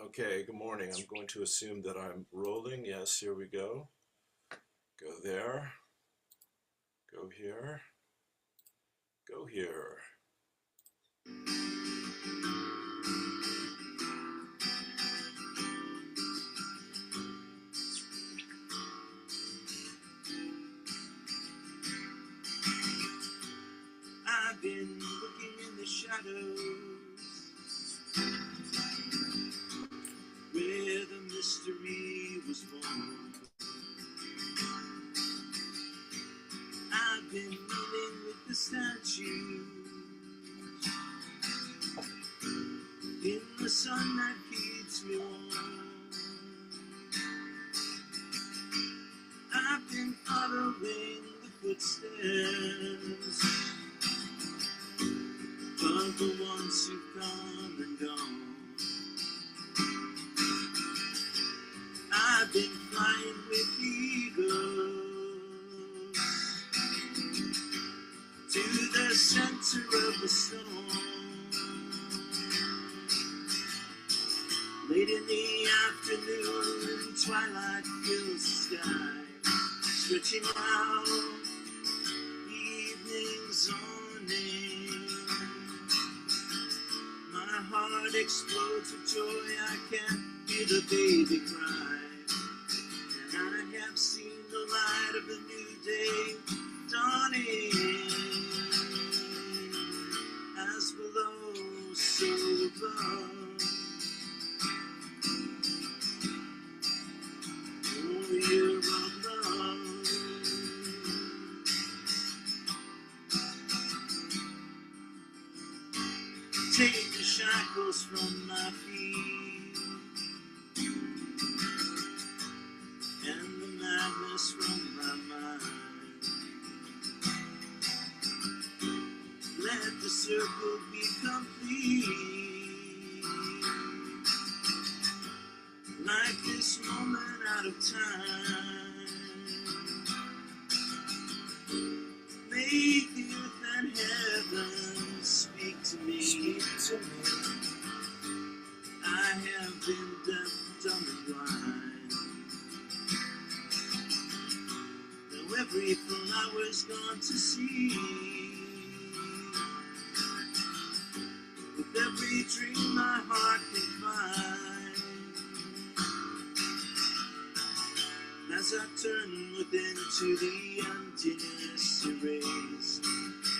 Okay, good morning. I'm going to assume that I'm rolling. Yes, here we go. Go there. Go here. Go here. I've been looking in the shadows where the mystery was born. I've been kneeling with the statues in the sun that keeps me warm. I've been following the footsteps of the ones who've come and gone. I've been flying with eagles to the center of the storm. Late in the afternoon, twilight fills the sky, stretching out evening's awning. My heart explodes with joy, I can't hear the baby cry. And I have seen the light of the new day dawning. As below, so above. Warrior of love. Take the shackles from my feet and the madness from my mind. Let the circle be complete. Like this moment out of time, make the earth and heaven speak to me. I have been deaf, dumb, and blind. Now every flower's gone to seed. With every dream my heart can find. As I turn within to the emptiness erased,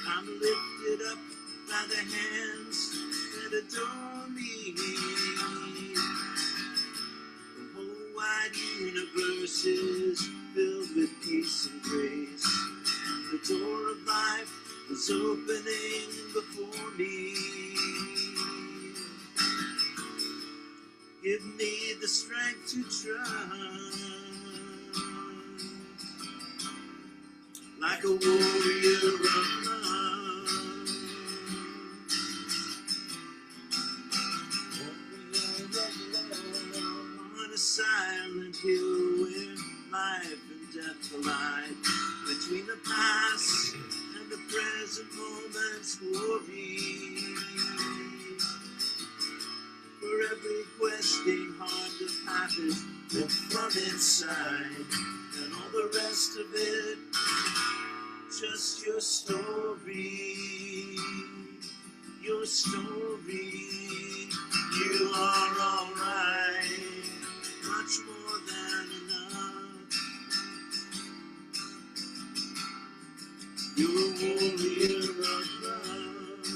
I'm lifted up by the hands that adore me. The whole wide universe is filled with peace and grace. The door of life is opening before me. Give me the strength to trust. Like a warrior of love. On a silent hill where life and death collide, between the past and the present moment's glory. For every questing heart the path is built from inside, and all the rest of it just your story, your story. You are alright, much more than enough. You're a warrior of love,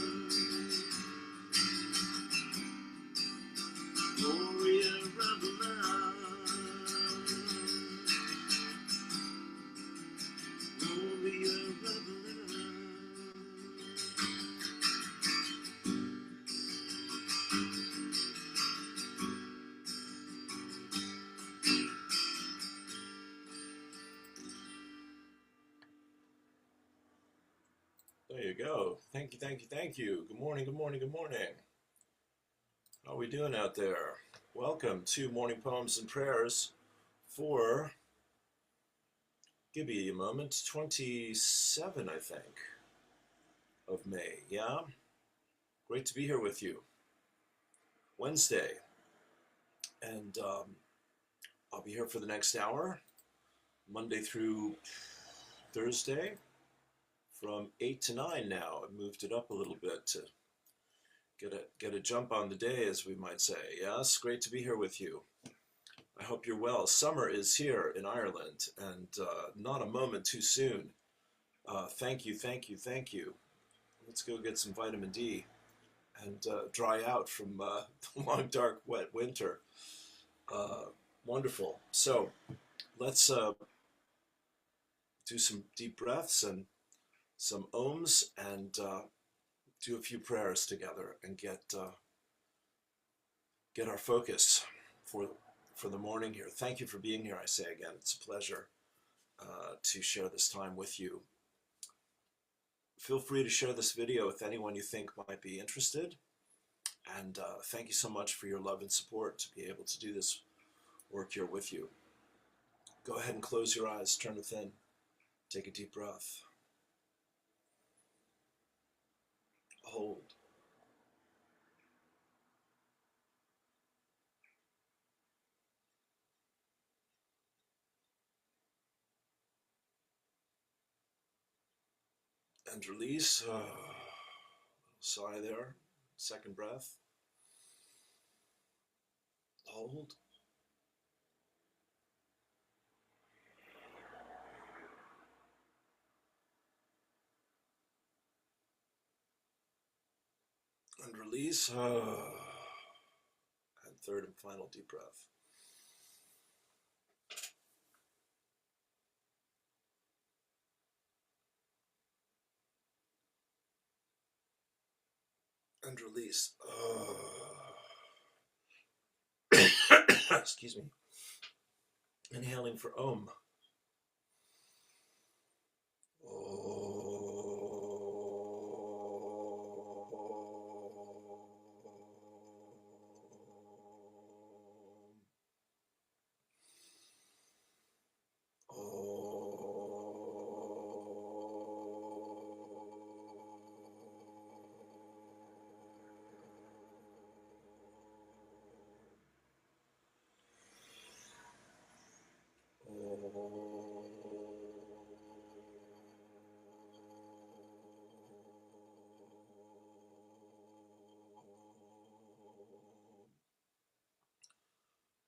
warrior of love. Warrior of love. There you go. Thank you, thank you, thank you. Good morning, good morning, good morning. How are we doing out there? Welcome to Morning Poems and Prayers for, give me a moment, 27, I think, of May. Yeah? Great to be here with you. Wednesday. And I'll be here for the next hour, Monday through Thursday, from 8 to 9 now. I moved it up a little bit to get a jump on the day, as we might say. Yes, great to be here with you. I hope you're well. Summer is here in Ireland, and not a moment too soon. Thank you, thank you, thank you. Let's go get some vitamin D and dry out from the long, dark, wet winter. Wonderful. So let's do some deep breaths and some ohms and do a few prayers together and get our focus for the morning here. Thank you for being here, I say again. It's a pleasure to share this time with you. Feel free to share this video with anyone you think might be interested. And thank you so much for your love and support to be able to do this work here with you. Go ahead and close your eyes, turn within, take a deep breath. Hold. And release. Sigh there. Second breath. Hold. And release. And third and final deep breath. And release. Excuse me. Inhaling for Om.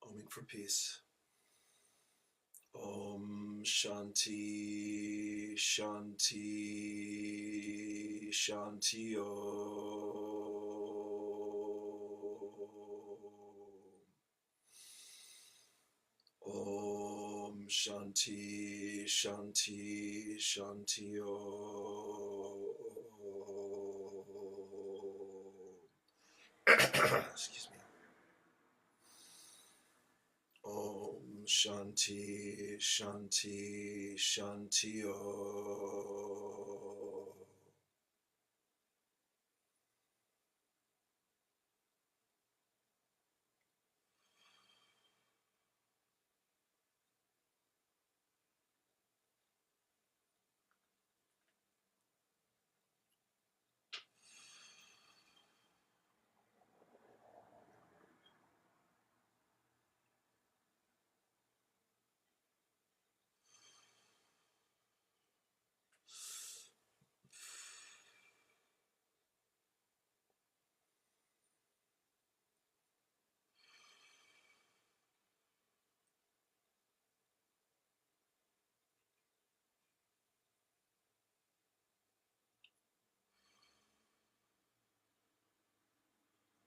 Oming for peace. Om Shanti Shanti Shanti Om Shanti Shanti Shanti Excuse me. Om Shanti Shanti Shanti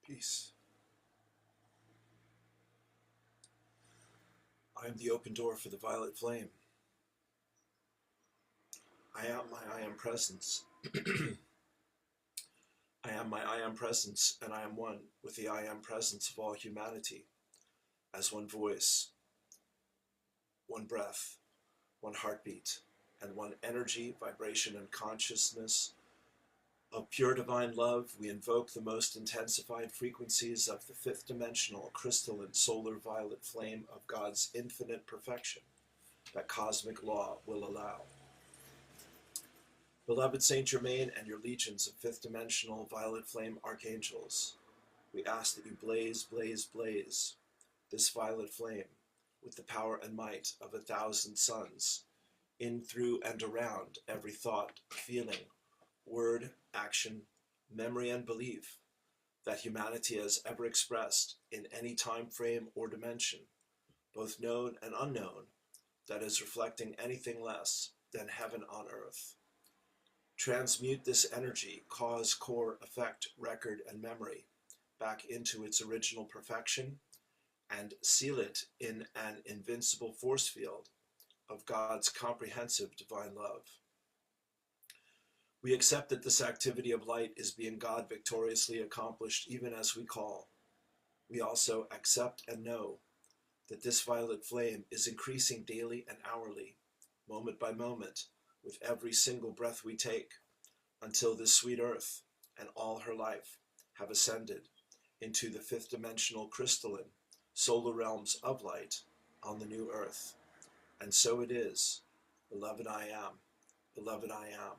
Peace. I am the open door for the violet flame. I am my I am presence. I am my I am presence, and I am one with the I am presence of all humanity, as one voice, one breath, one heartbeat, and one energy, vibration, and consciousness of pure divine love. We invoke the most intensified frequencies of the fifth dimensional, crystalline, solar violet flame of God's infinite perfection that cosmic law will allow. Beloved Saint Germain and your legions of fifth dimensional violet flame archangels, we ask that you blaze, blaze, blaze this violet flame with the power and might of 1,000 suns, in, through, and around every thought, feeling, word, action, memory, and belief that humanity has ever expressed in any time frame or dimension, both known and unknown, that is reflecting anything less than heaven on earth. Transmute this energy, cause, core, effect, record, and memory back into its original perfection, and seal it in an invincible force field of God's comprehensive divine love. We accept that this activity of light is being God victoriously accomplished even as we call. We also accept and know that this violet flame is increasing daily and hourly, moment by moment, with every single breath we take, until this sweet earth and all her life have ascended into the fifth dimensional crystalline solar realms of light on the new earth. And so it is. Beloved, I am. Beloved, I am.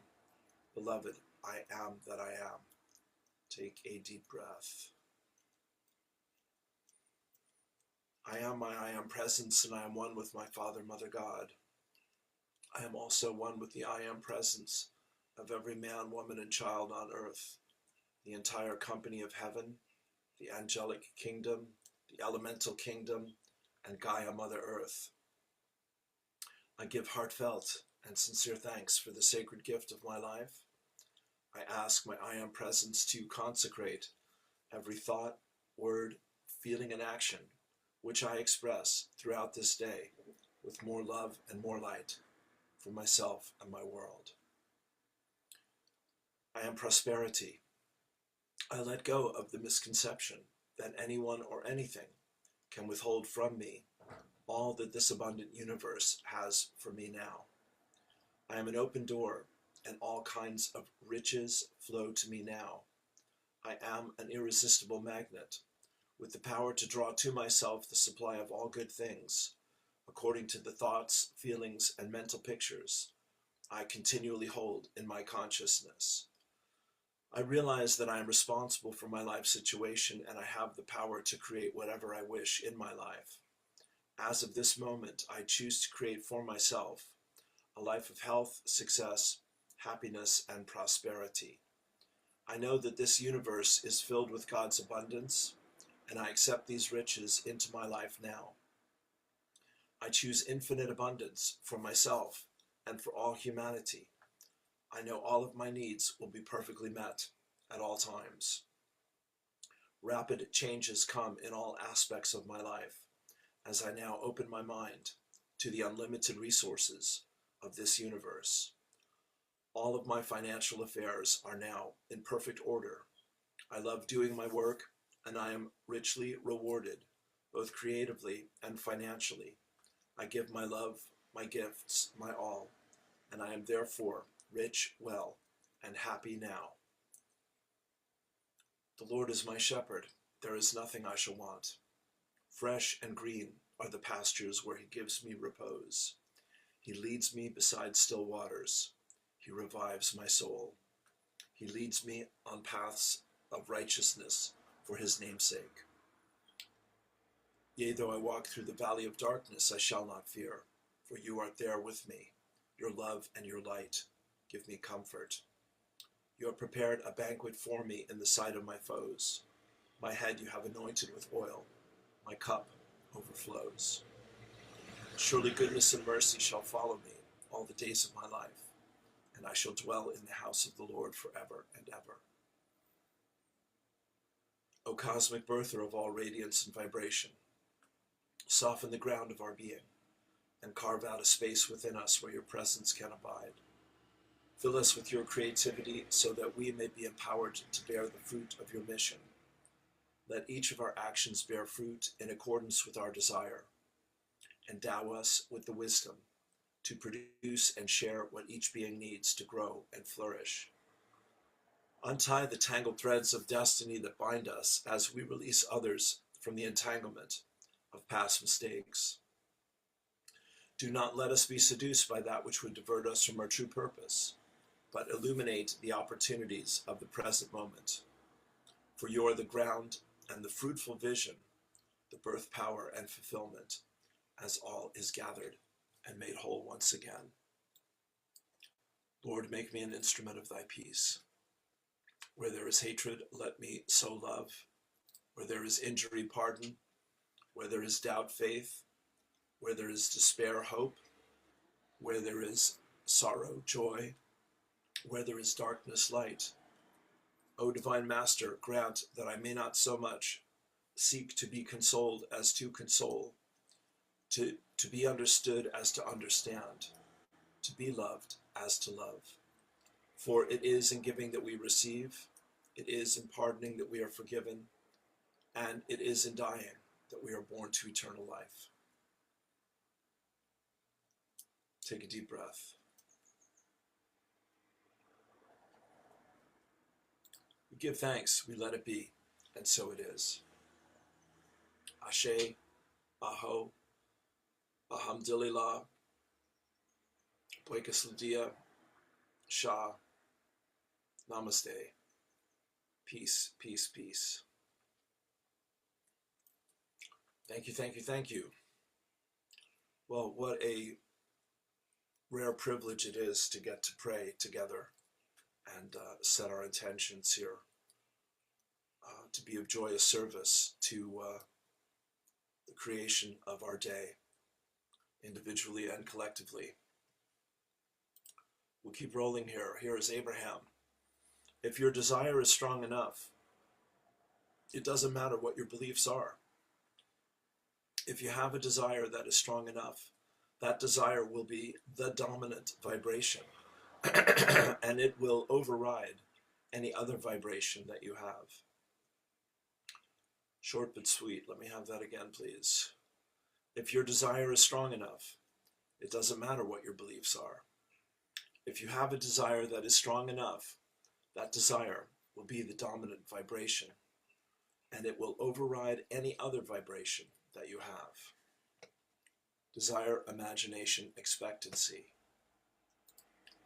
Beloved, I am that I am. Take a deep breath. I am my I am presence, and I am one with my Father, Mother, God. I am also one with the I am presence of every man, woman, and child on earth, the entire company of heaven, the angelic kingdom, the elemental kingdom, and Gaia, Mother Earth. I give heartfelt and sincere thanks for the sacred gift of my life. I ask my I am presence to consecrate every thought, word, feeling, and action which I express throughout this day with more love and more light for myself and my world. I am prosperity. I let go of the misconception that anyone or anything can withhold from me all that this abundant universe has for me now. I am an open door, and all kinds of riches flow to me now. I am an irresistible magnet, with the power to draw to myself the supply of all good things, according to the thoughts, feelings, and mental pictures I continually hold in my consciousness. I realize that I am responsible for my life situation, and I have the power to create whatever I wish in my life. As of this moment, I choose to create for myself a life of health, success, happiness, and prosperity. I know that this universe is filled with God's abundance, and I accept these riches into my life now. I choose infinite abundance for myself and for all humanity. I know all of my needs will be perfectly met at all times. Rapid changes come in all aspects of my life as I now open my mind to the unlimited resources of this universe. All of my financial affairs are now in perfect order. I love doing my work, and I am richly rewarded, both creatively and financially. I give my love, my gifts, my all, and I am therefore rich, well, and happy now. The Lord is my shepherd, there is nothing I shall want. Fresh and green are the pastures where he gives me repose. He leads me beside still waters. He revives my soul. He leads me on paths of righteousness for his name's sake. Yea, though I walk through the valley of darkness, I shall not fear, for you are there with me. Your love and your light give me comfort. You have prepared a banquet for me in the sight of my foes. My head you have anointed with oil. My cup overflows. Surely goodness and mercy shall follow me all the days of my life, and I shall dwell in the house of the Lord forever and ever. O cosmic birther of all radiance and vibration, soften the ground of our being and carve out a space within us where your presence can abide. Fill us with your creativity so that we may be empowered to bear the fruit of your mission. Let each of our actions bear fruit in accordance with our desire. Endow us with the wisdom to produce and share what each being needs to grow and flourish. Untie the tangled threads of destiny that bind us as we release others from the entanglement of past mistakes. Do not let us be seduced by that which would divert us from our true purpose, but illuminate the opportunities of the present moment. For you are the ground and the fruitful vision the birth, power, and fulfillment, as all is gathered and made whole once again. Lord, make me an instrument of thy peace. Where there is hatred, let me sow love. Where there is injury, pardon. Where there is doubt, faith. Where there is despair, hope. Where there is sorrow, joy. Where there is darkness, light. O divine Master, grant that I may not so much seek to be consoled as to console, to be understood as to understand, to be loved as to love. For it is in giving that we receive, it is in pardoning that we are forgiven, and it is in dying that we are born to eternal life. Take a deep breath. We give thanks, we let it be, and so it is. Ashe, Aho, Alhamdulillah, Boikasladia, Shah, Namaste. Peace, peace, peace. Thank you, thank you, thank you. Well, what a rare privilege it is to get to pray together and set our intentions here, to be of joyous service to the creation of our day, individually and collectively. We'll keep rolling here. Here is Abraham. If your desire is strong enough, it doesn't matter what your beliefs are. If you have a desire that is strong enough, that desire will be the dominant vibration, and it will override any other vibration that you have. Short but sweet. Let me have that again, please. If your desire is strong enough, it doesn't matter what your beliefs are. If you have a desire that is strong enough, that desire will be the dominant vibration, and it will override any other vibration that you have. Desire, imagination, expectancy.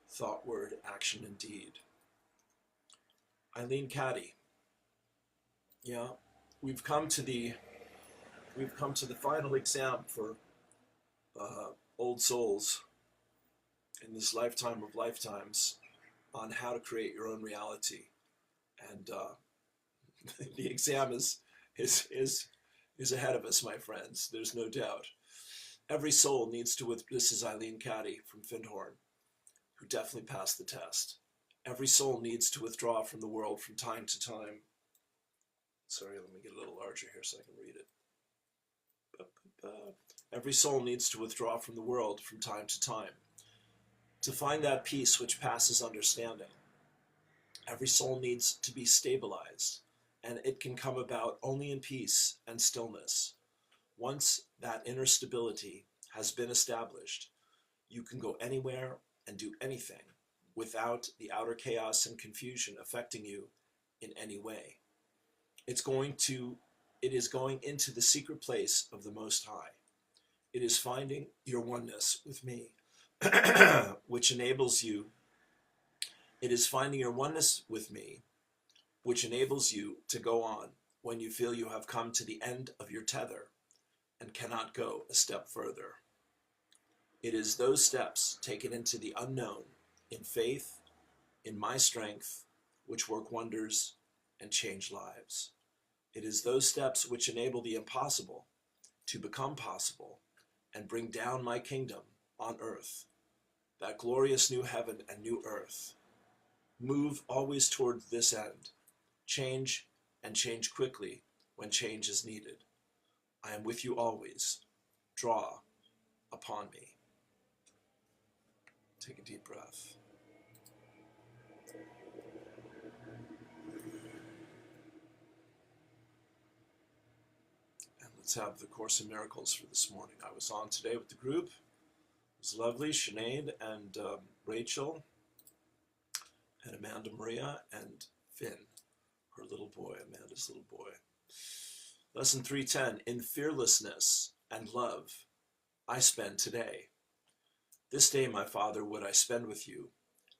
Thought, word, action, and deed. Eileen Caddy. Yeah, we've come to the final exam for old souls in this lifetime of lifetimes on how to create your own reality, and the exam is ahead of us, my friends. There's no doubt. Every soul needs to. This is Eileen Caddy from Findhorn, who definitely passed the test. Every soul needs to withdraw from the world from time to time. Sorry, let me get a little larger here so I can read it. Every soul needs to withdraw from the world from time to time to find that peace which passes understanding. Every soul needs to be stabilized, and it can come about only in peace and stillness. Once that inner stability has been established, you can go anywhere and do anything without the outer chaos and confusion affecting you in any way. It is going into the secret place of the Most High. It is finding your oneness with me, which enables you. It is finding your oneness with me, which enables you to go on when you feel you have come to the end of your tether and cannot go a step further. It is those steps taken into the unknown in faith, in my strength, which work wonders and change lives. It is those steps which enable the impossible to become possible and bring down my kingdom on earth, that glorious new heaven and new earth. Move always toward this end. Change, and change quickly when change is needed. I am with you always. Draw upon me. Take a deep breath. And let's have the Course in Miracles for this morning. I was on today with the group. It was lovely. Sinead and Rachel and Amanda Maria and Finn, her little boy, Amanda's little boy. Lesson 310, in fearlessness and love, I spend today. This day, my Father, would I spend with you,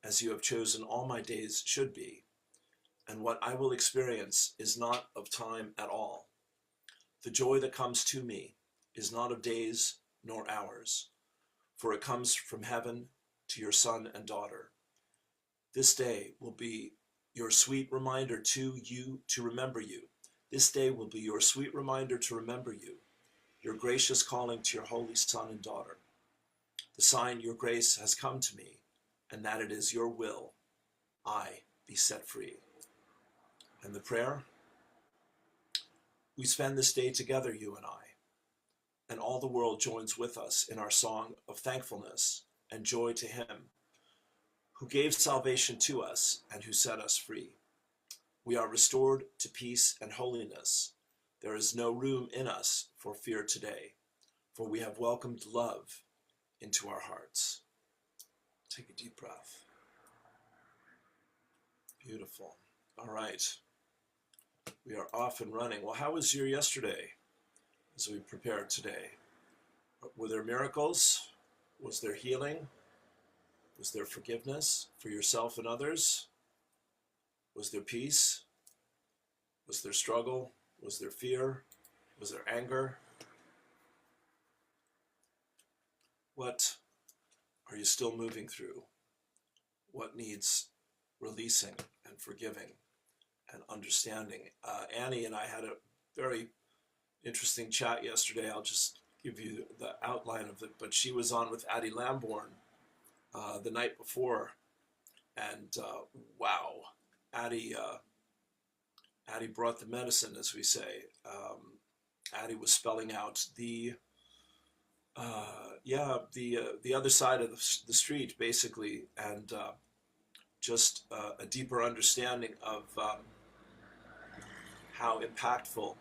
as you have chosen all my days should be, and what I will experience is not of time at all. The joy that comes to me is not of days nor hours, for it comes from heaven to your son and daughter. This day will be your sweet reminder to you to remember you. This day will be your sweet reminder to remember you, your gracious calling to your holy son and daughter. The sign your grace has come to me, and that it is your will I be set free. And the prayer? We spend this day together, you and I, and all the world joins with us in our song of thankfulness and joy to him who gave salvation to us and who set us free. We are restored to peace and holiness. There is no room in us for fear today, for we have welcomed love into our hearts. Take a deep breath. Beautiful. All right. We are off and running. Well, how was your yesterday as we prepared today? Were there miracles? Was there healing? Was there forgiveness for yourself and others? Was there peace? Was there struggle? Was there fear? Was there anger? What are you still moving through? What needs releasing and forgiving and understanding? Annie and I had a very interesting chat yesterday. I'll just give you the outline of it, but she was on with Addie Lamborn the night before, and wow, Addie brought the medicine, as we say. Addie was spelling out the other side of the street, basically, and just a deeper understanding of how impactful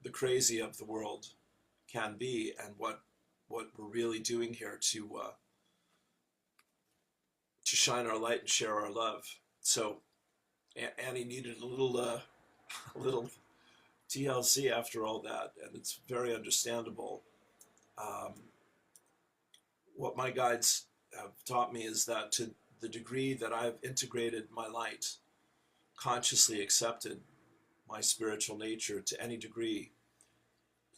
the crazy of the world can be, and what we're really doing here to shine our light and share our love. So Annie needed a little TLC after all that, and it's very understandable. What my guides have taught me is that to the degree that I've integrated my light, consciously accepted my spiritual nature to any degree,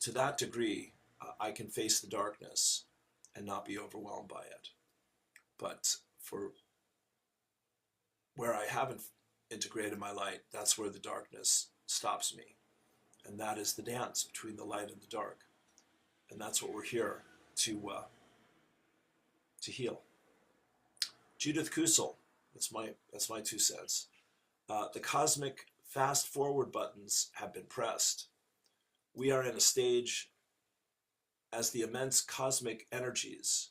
to that degree, I can face the darkness and not be overwhelmed by it. But for where I haven't integrated my light, that's where the darkness stops me. And that is the dance between the light and the dark. And that's what we're here to heal. Judith Kusel, that's my 2 cents. The cosmic fast forward buttons have been pressed. We are in a stage as the immense cosmic energies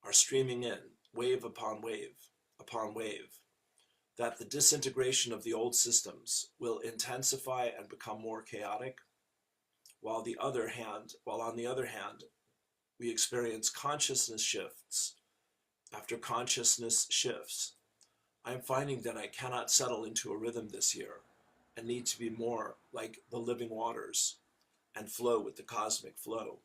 are streaming in, wave upon wave upon wave, that the disintegration of the old systems will intensify and become more chaotic, while on the other hand, we experience consciousness shifts after consciousness shifts. I'm finding that I cannot settle into a rhythm this year and need to be more like the living waters and flow with the cosmic flow.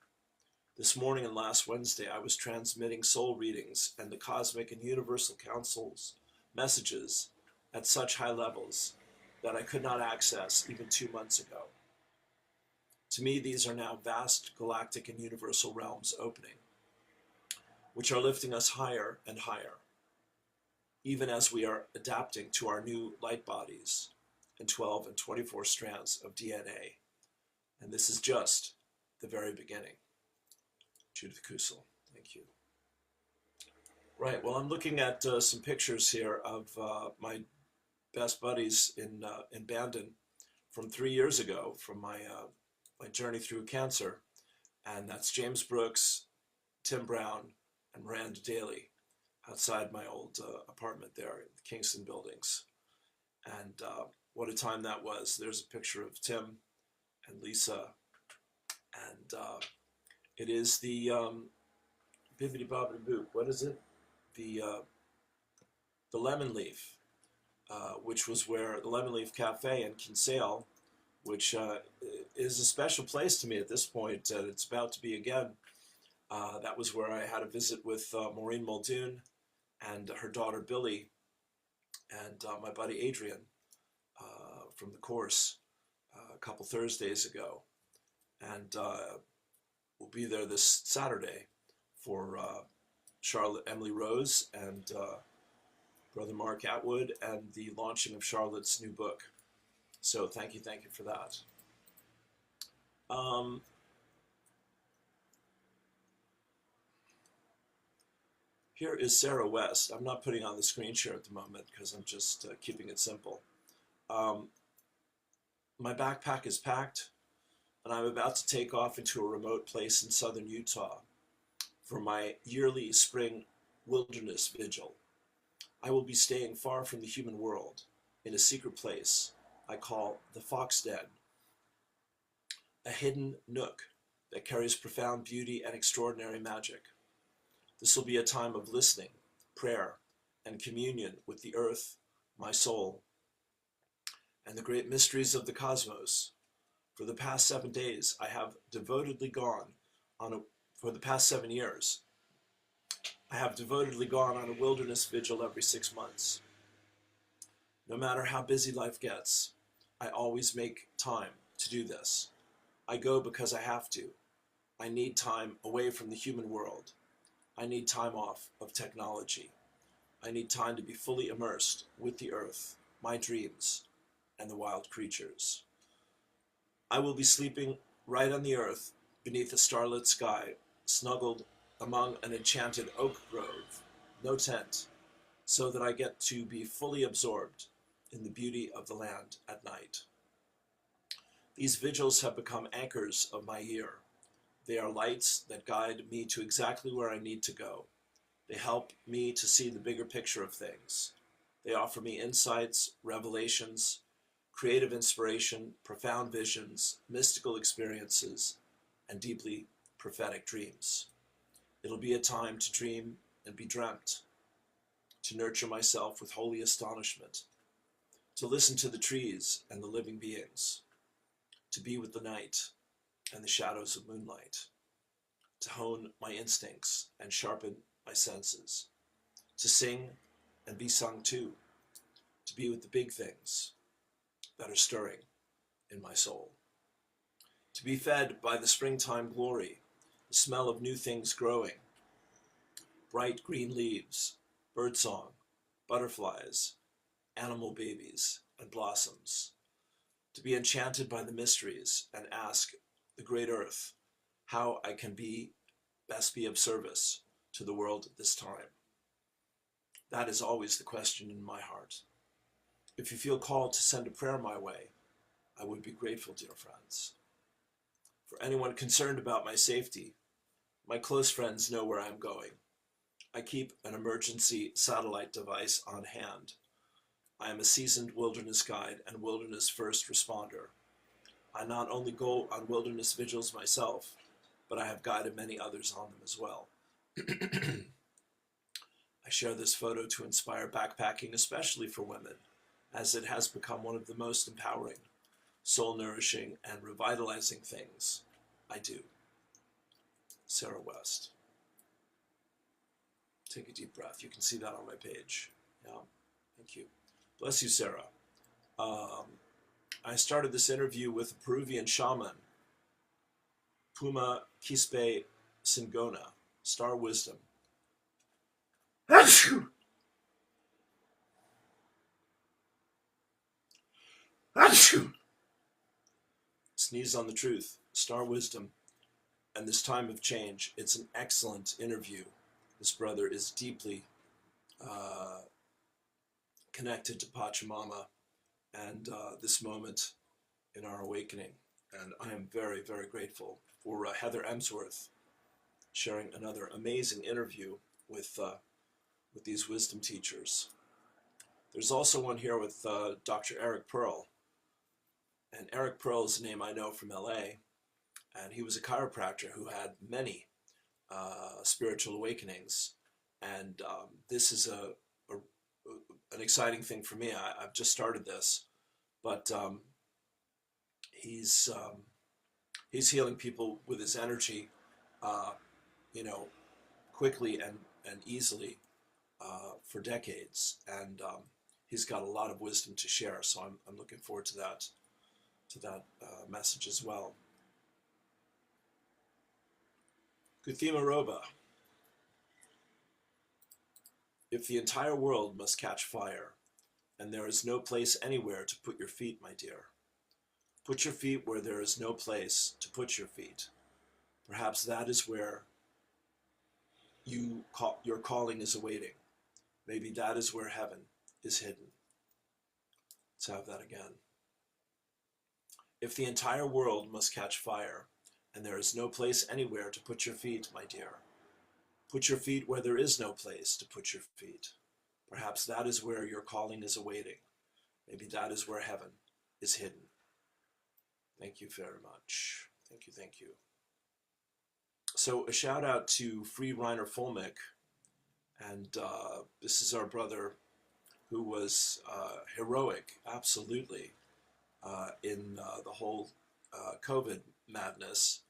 This morning and last Wednesday, I was transmitting soul readings and the cosmic and universal council's messages at such high levels that I could not access even 2 months ago. To me, these are now vast galactic and universal realms opening, which are lifting us higher and higher, even as we are adapting to our new light bodies and 12 and 24 strands of DNA. And this is just the very beginning. Judith Kusel, thank you. Right, well, I'm looking at some pictures here of my best buddies in Bandon from 3 years ago, from my journey through cancer. And that's James Brooks, Tim Brown, and Miranda Daly outside my old apartment there in the Kingston buildings. And what a time that was. There's a picture of Tim and Lisa. And it is the bibbidi bobbidi boop. What is it? The Lemon Leaf, which was where the Lemon Leaf Cafe in Kinsale, which is a special place to me at this point, and it's about to be again. That was where I had a visit with Maureen Muldoon and her daughter Billy and my buddy Adrian from the course. a couple Thursdays ago, and we'll be there this Saturday for Charlotte Emily Rose and Brother Mark Atwood, and the launching of Charlotte's new book. So thank you for that. Here is Sarah West. I'm not putting on the screen share at the moment because I'm just keeping it simple. My backpack is packed, and I'm about to take off into a remote place in southern Utah for my yearly spring wilderness vigil. I will be staying far from the human world in a secret place I call the Fox Den, a hidden nook that carries profound beauty and extraordinary magic. This will be a time of listening, prayer, and communion with the earth, my soul, and the great mysteries of the cosmos. For the past 7 days, I have devotedly gone on for the past 7 years, I have devotedly gone on a wilderness vigil every 6 months. No matter how busy life gets, I always make time to do this. I go because I have to. I need time away from the human world. I need time off of technology. I need time to be fully immersed with the earth, my dreams, and the wild creatures. I will be sleeping right on the earth beneath a starlit sky, snuggled among an enchanted oak grove, no tent, so that I get to be fully absorbed in the beauty of the land at night. These vigils have become anchors of my year. They are lights that guide me to exactly where I need to go. They help me to see the bigger picture of things. They offer me insights, revelations, creative inspiration, profound visions, mystical experiences, and deeply prophetic dreams. It'll be a time to dream and be dreamt, to nurture myself with holy astonishment, to listen to the trees and the living beings, to be with the night and the shadows of moonlight, to hone my instincts and sharpen my senses, to sing and be sung to be with the big things that are stirring in my soul, to be fed by the springtime glory, the smell of new things growing, bright green leaves, birdsong, butterflies, animal babies, and blossoms, to be enchanted by the mysteries and ask the great earth how I can best be of service to the world at this time. That is always the question in my heart. If you feel called to send a prayer my way, I would be grateful, dear friends. For anyone concerned about my safety, my close friends know where I'm going. I keep an emergency satellite device on hand. I am a seasoned wilderness guide and wilderness first responder. I not only go on wilderness vigils myself, but I have guided many others on them as well. I share this photo to inspire backpacking, especially for women, as it has become one of the most empowering, soul-nourishing, and revitalizing things I do. Sarah West. Take a deep breath. You can see that on my page. Yeah, thank you. Bless you, Sarah. I started this interview with a Peruvian shaman, Puma Quispe Singona, Star Wisdom. Sneeze on the truth, Star Wisdom, and this time of change. It's an excellent interview. This brother is deeply connected to Pachamama and this moment in our awakening. And I am very, very grateful for Heather Emsworth sharing another amazing interview with these wisdom teachers. There's also one here with Dr. Eric Pearl. And Eric Pearl is a name I know from LA. And he was a chiropractor who had many spiritual awakenings. And this is an exciting thing for me. I've just started this. But he's healing people with his energy, quickly and easily for decades, and he's got a lot of wisdom to share. So I'm looking forward to that. to that message as well. Kuthima Roba. If the entire world must catch fire, and there is no place anywhere to put your feet, my dear, put your feet where there is no place to put your feet. Perhaps that is where your calling is awaiting. Maybe that is where heaven is hidden. Let's have that again. If the entire world must catch fire, and there is no place anywhere to put your feet, my dear, put your feet where there is no place to put your feet. Perhaps that is where your calling is awaiting. Maybe that is where heaven is hidden. Thank you very much. Thank you, thank you. So a shout out to Free Reiner Fulmick, and this is our brother who was heroic, absolutely, in the whole COVID madness,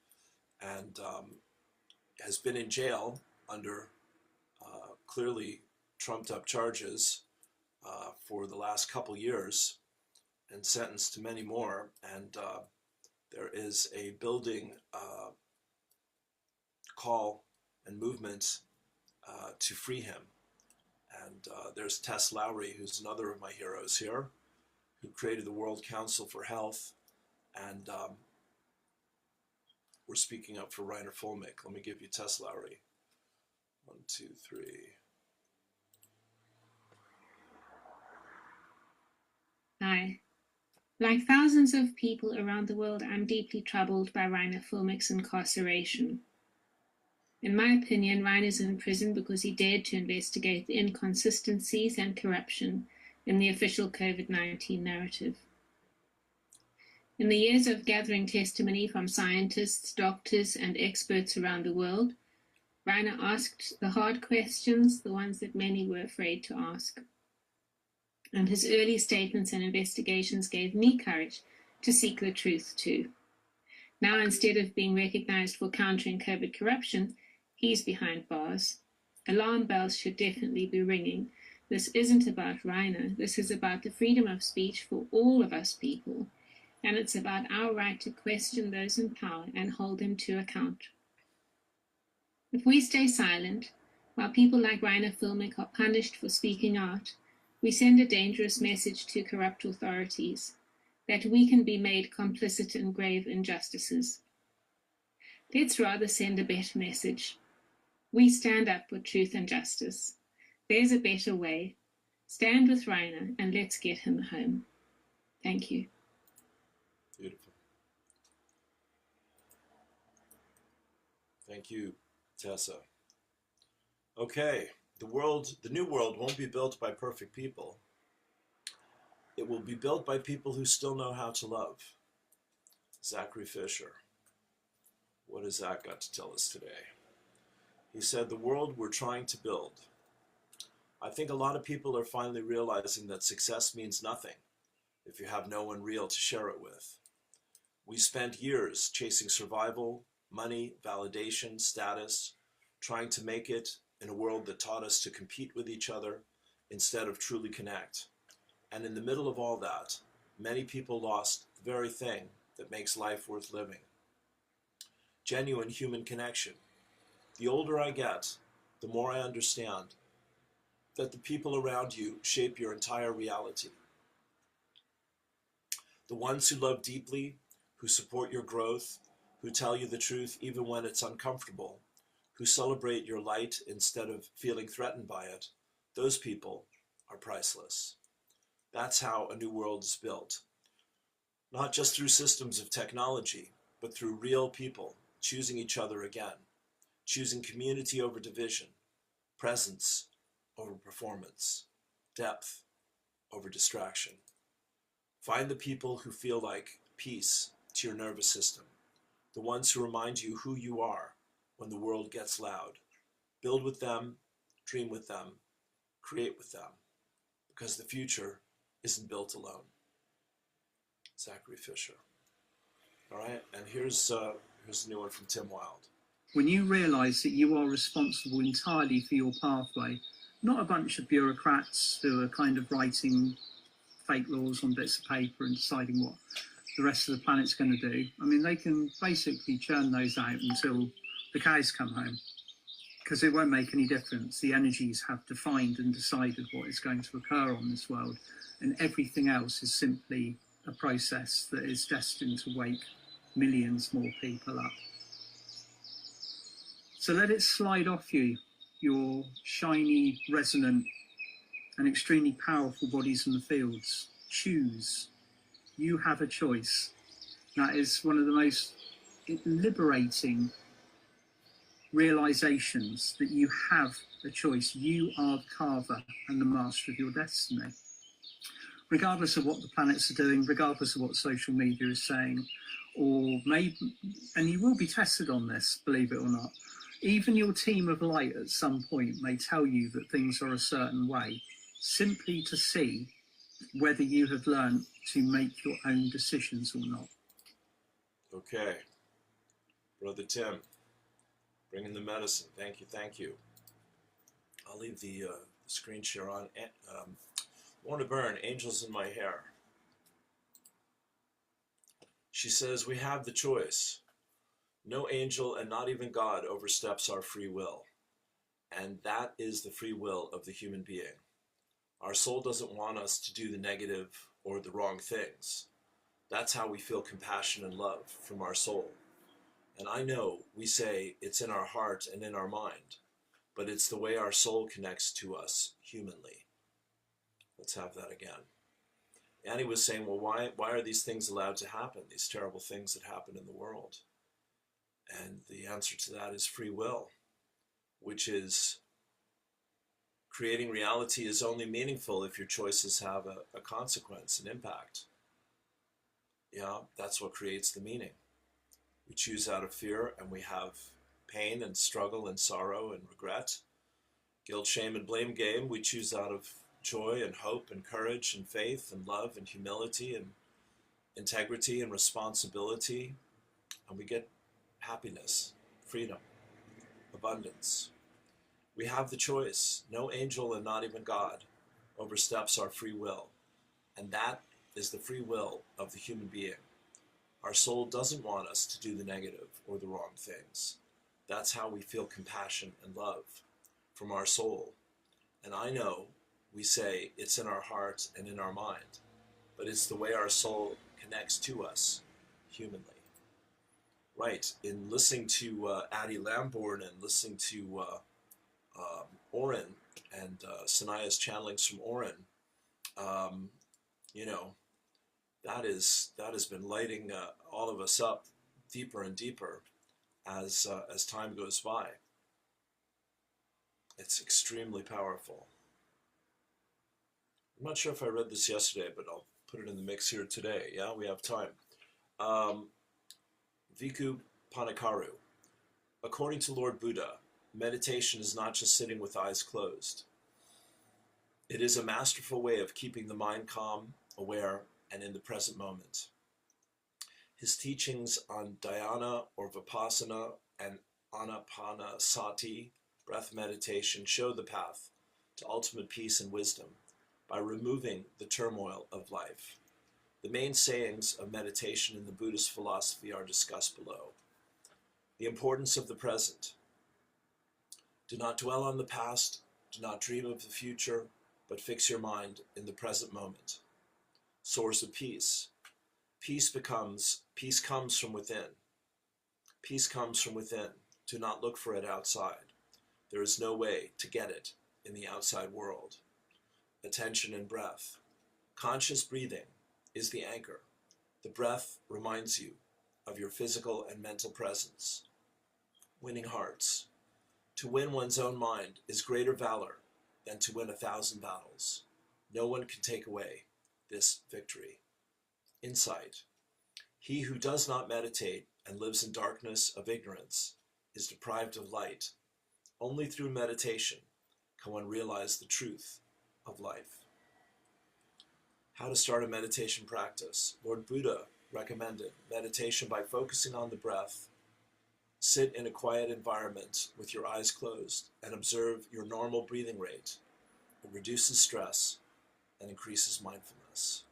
and has been in jail under clearly trumped up charges for the last couple years, and sentenced to many more. And there is a building call and movement to free him. And there's Tess Lowry, who's another of my heroes here, who created the World Council for Health. And we're speaking up for Reiner Fulmick. Let me give you Tess Lowry. 1, 2, 3. Hi. Like thousands of people around the world, I'm deeply troubled by Reiner Fulmick's incarceration. In my opinion, Reiner's in prison because he dared to investigate the inconsistencies and corruption in the official COVID-19 narrative. In the years of gathering testimony from scientists, doctors, and experts around the world, Reiner asked the hard questions, the ones that many were afraid to ask. And his early statements and investigations gave me courage to seek the truth too. Now, instead of being recognized for countering COVID corruption, he's behind bars. Alarm bells should definitely be ringing. This isn't about Reiner. This is about the freedom of speech for all of us people. And it's about our right to question those in power and hold them to account. If we stay silent, while people like Reiner Fulmick are punished for speaking out, we send a dangerous message to corrupt authorities that we can be made complicit in grave injustices. Let's rather send a better message. We stand up for truth and justice. There's a better way. Stand with Reiner and let's get him home. Thank you. Beautiful. Thank you, Tessa. Okay. The new world won't be built by perfect people. It will be built by people who still know how to love. Zachary Fisher. What has Zach got to tell us today? He said, the world we're trying to build. I think a lot of people are finally realizing that success means nothing if you have no one real to share it with. We spent years chasing survival, money, validation, status, trying to make it in a world that taught us to compete with each other instead of truly connect. And in the middle of all that, many people lost the very thing that makes life worth living. Genuine human connection. The older I get, the more I understand that the people around you shape your entire reality. The ones who love deeply, who support your growth, who tell you the truth even when it's uncomfortable, who celebrate your light instead of feeling threatened by it, those people are priceless. That's how a new world is built. Not just through systems of technology, but through real people choosing each other again, choosing community over division, presence over performance, depth over distraction. Find the people who feel like peace to your nervous system, the ones who remind you who you are when the world gets loud. Build with them, dream with them, create with them, because the future isn't built alone. Zachary Fisher. All right, and here's a new one from Tim Wilde. When you realise that you are responsible entirely for your pathway, not a bunch of bureaucrats who are kind of writing fake laws on bits of paper and deciding what the rest of the planet's going to do. I mean, they can basically churn those out until the cows come home, because it won't make any difference. The energies have defined and decided what is going to occur on this world, and everything else is simply a process that is destined to wake millions more people up. So let it slide off you, your shiny, resonant, and extremely powerful bodies in the fields. Choose. You have a choice. That is one of the most liberating realizations, that you have a choice. You are the carver and the master of your destiny. Regardless of what the planets are doing, regardless of what social media is saying, or maybe, and you will be tested on this, believe it or not, even your team of light at some point may tell you that things are a certain way, simply to see whether you have learned to make your own decisions or not. Okay. Brother Tim, bringing the medicine. Thank you, thank you. I'll leave the screen share on. Lorna Byrne, Angels in My Hair. She says, we have the choice. No angel and not even God oversteps our free will. And that is the free will of the human being. Our soul doesn't want us to do the negative or the wrong things. That's how we feel compassion and love from our soul. And I know we say it's in our heart and in our mind, but it's the way our soul connects to us humanly. Let's have that again. Annie was saying, well, why are these things allowed to happen, these terrible things that happen in the world? And the answer to that is free will, which is creating reality is only meaningful if your choices have a consequence, an impact. Yeah, that's what creates the meaning. We choose out of fear, and we have pain and struggle and sorrow and regret. Guilt, shame, and blame game, we choose out of joy and hope and courage and faith and love and humility and integrity and responsibility. And we get happiness, freedom, abundance. We have the choice. No angel and not even God oversteps our free will. And that is the free will of the human being. Our soul doesn't want us to do the negative or the wrong things. That's how we feel compassion and love from our soul. And I know we say it's in our heart and in our mind, but it's the way our soul connects to us humanly. Right, in listening to Addie Lamborn and listening to Oren and Sanaya's channelings from Oren, you know, that has been lighting all of us up deeper and deeper as time goes by. It's extremely powerful. I'm not sure if I read this yesterday, but I'll put it in the mix here today. Yeah, we have time. Viku Panakaru. According to Lord Buddha, meditation is not just sitting with eyes closed. It is a masterful way of keeping the mind calm, aware, and in the present moment. His teachings on dhyana or vipassana and anapanasati, breath meditation, show the path to ultimate peace and wisdom by removing the turmoil of life. The main sayings of meditation in the Buddhist philosophy are discussed below. The importance of the present. Do not dwell on the past, do not dream of the future, but fix your mind in the present moment. Source of peace. Peace comes from within. Peace comes from within. Do not look for it outside. There is no way to get it in the outside world. Attention and breath. Conscious breathing is the anchor. The breath reminds you of your physical and mental presence. Winning hearts. To win one's own mind is greater valor than to win 1,000 battles. No one can take away this victory. Insight. He who does not meditate and lives in darkness of ignorance is deprived of light. Only through meditation can one realize the truth of life. How to start a meditation practice. Lord Buddha recommended meditation by focusing on the breath. Sit in a quiet environment with your eyes closed and observe your normal breathing rate. It reduces stress and increases mindfulness.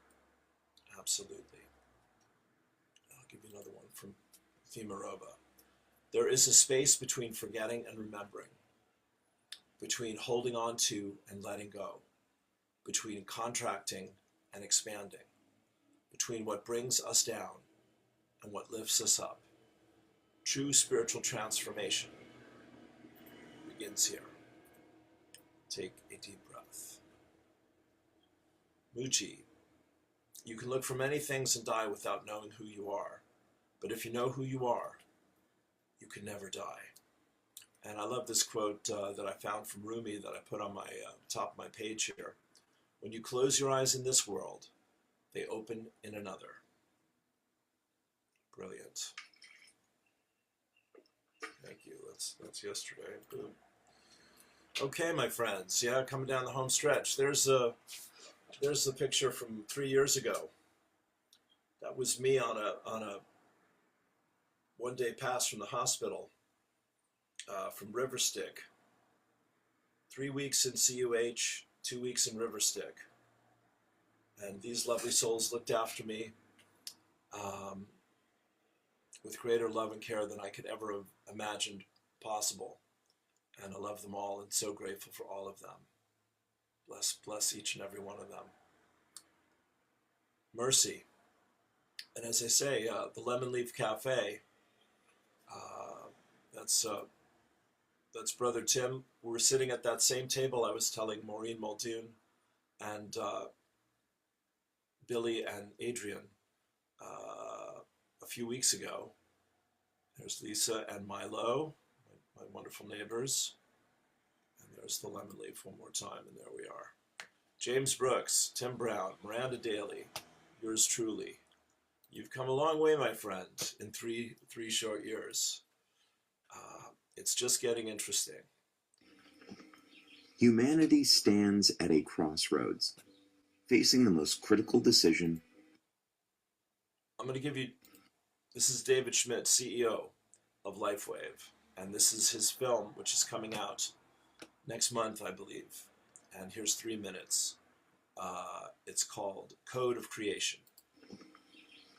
Absolutely. give you another one from Themarova. There is a space between forgetting and remembering, between holding on to and letting go, between contracting and expanding, between what brings us down and what lifts us up. True spiritual transformation begins here. Take a deep breath. Muji, you can look for many things and die without knowing who you are. But if you know who you are, you can never die. And I love this quote that I found from Rumi that I put on my top of my page here. When you close your eyes in this world, they open in another. Brilliant. Thank you. That's yesterday. Boom. Okay, my friends. Yeah, coming down the home stretch. There's the picture from 3 years ago. That was me on a one-day pass from the hospital, from Riverstick. 3 weeks in CUH, 2 weeks in Riverstick. And these lovely souls looked after me with greater love and care than I could ever have imagined possible. And I love them all and so grateful for all of them. Bless each and every one of them. Mercy. And as I say, the Lemon Leaf Cafe, that's Brother Tim. We were sitting at that same table I was telling Maureen Muldoon and Billy and Adrian a few weeks ago. There's Lisa and Milo, my wonderful neighbors. And there's the Lemon Leaf one more time, and there we are. James Brooks, Tim Brown, Miranda Daly, yours truly. You've come a long way, my friend, in three short years. It's just getting interesting. Humanity stands at a crossroads, facing the most critical decision. I'm going to give you, this is David SCHMIDT, CEO of LIFEWAVE, and this is his film, which is coming out next month, I believe. And here's 3 minutes. It's called Code of Creation.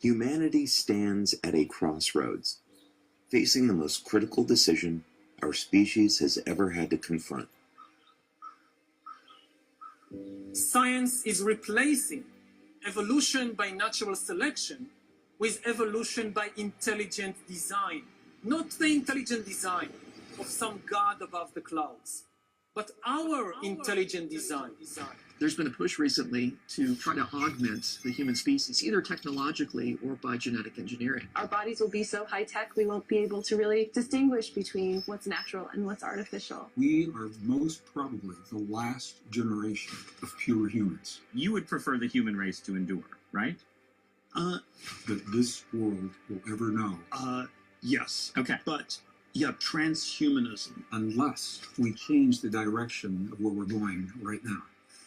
Humanity stands at a crossroads, facing the most critical decision our species has ever had to confront. Science is replacing evolution by natural selection with evolution by intelligent design. Not the intelligent design of some god above the clouds, but our intelligent design. There's been a push recently to try to augment the human species, either technologically or by genetic engineering. Our bodies will be so high-tech, we won't be able to really distinguish between what's natural and what's artificial. We are most probably the last generation of pure humans. You would prefer the human race to endure, right? That this world will ever know. Yes. Okay. But, yeah, transhumanism. Unless we change the direction of where we're going right now.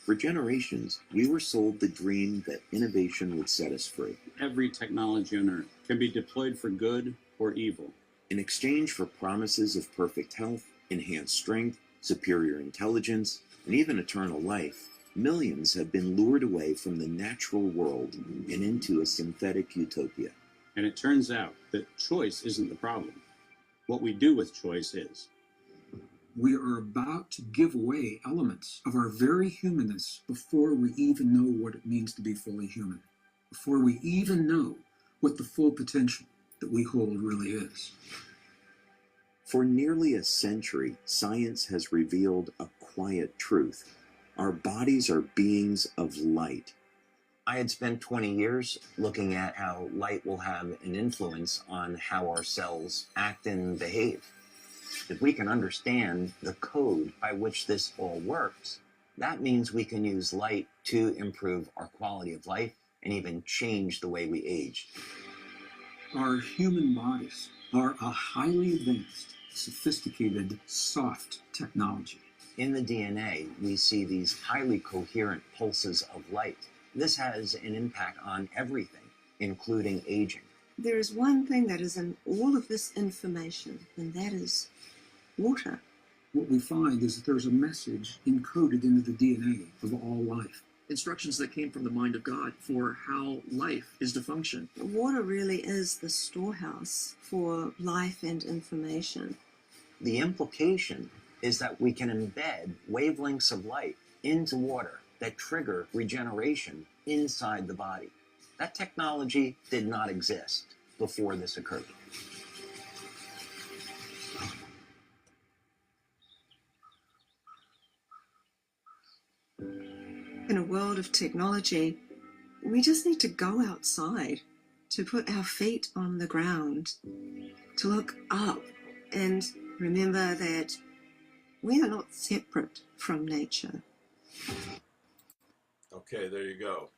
For generations, we were sold the dream that innovation would set us free. Every technology on Earth can be deployed for good or evil. In exchange for promises of perfect health, enhanced strength, superior intelligence, and even eternal life, millions have been lured away from the natural world and into a synthetic utopia. And it turns out that choice isn't the problem. What we do with choice is. We are about to give away elements of our very humanness before we even know what it means to be fully human, before we even know what the full potential that we hold really is. For nearly a century, science has revealed a quiet truth. Our bodies are beings of light. I had spent 20 years looking at how light will have an influence on how our cells act and behave. If we can understand the code by which this all works, that means we can use light to improve our quality of life and even change the way we age. Our human bodies are a highly advanced, sophisticated, soft technology. In the DNA, we see these highly coherent pulses of light. This has an impact on everything, including aging. There is one thing that is in all of this information, and that is water. What we find is that there's a message encoded into the DNA of all life. instructions that came from the mind of God for how life is to function. Water really is the storehouse for life and information. The implication is that we can embed wavelengths of light into water that trigger regeneration inside the body. That technology did not exist before this occurred. In a world of technology, we just need to go outside, to put our feet on the ground, to look up and remember that we are not separate from nature. Okay, there you go.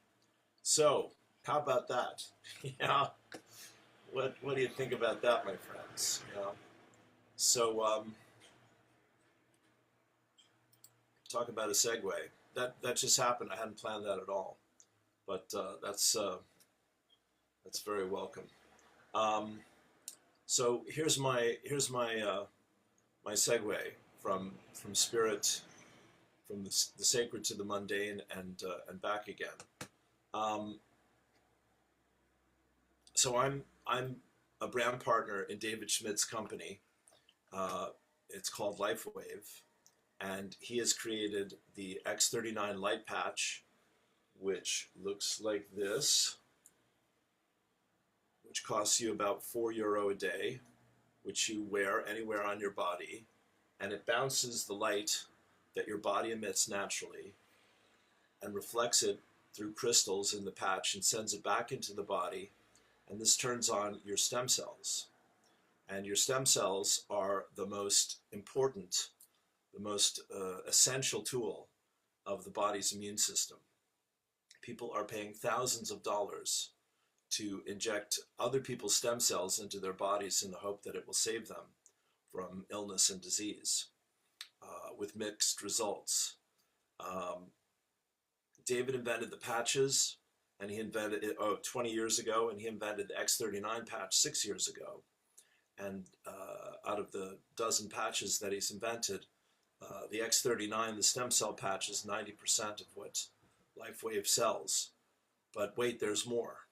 So, how about that? Yeah. What do you think about that, my friends? Yeah. So, talk about a segue. That just happened. I hadn't planned that at all, but that's very welcome. So here's my my segue from spirit, from the sacred to the mundane, and back again. So I'm a brand partner in David Schmidt's company. It's called LIFEWAVE. And he has created the X39 light patch, which looks like this, which costs you about €4 a day, which you wear anywhere on your body, and it bounces the light that your body emits naturally and reflects it through crystals in the patch and sends it back into the body, and this turns on your stem cells. And your stem cells are the most important, the most essential tool of the body's immune system. People are paying thousands of dollars to inject other people's stem cells into their bodies in the hope that it will save them from illness and disease, with mixed results. David invented the patches, and he invented it 20 years ago, and he invented the X39 patch 6 years ago. And out of the dozen patches that he's invented, the X39, the stem cell patch, is 90% of what LifeWave sells. But wait, there's more.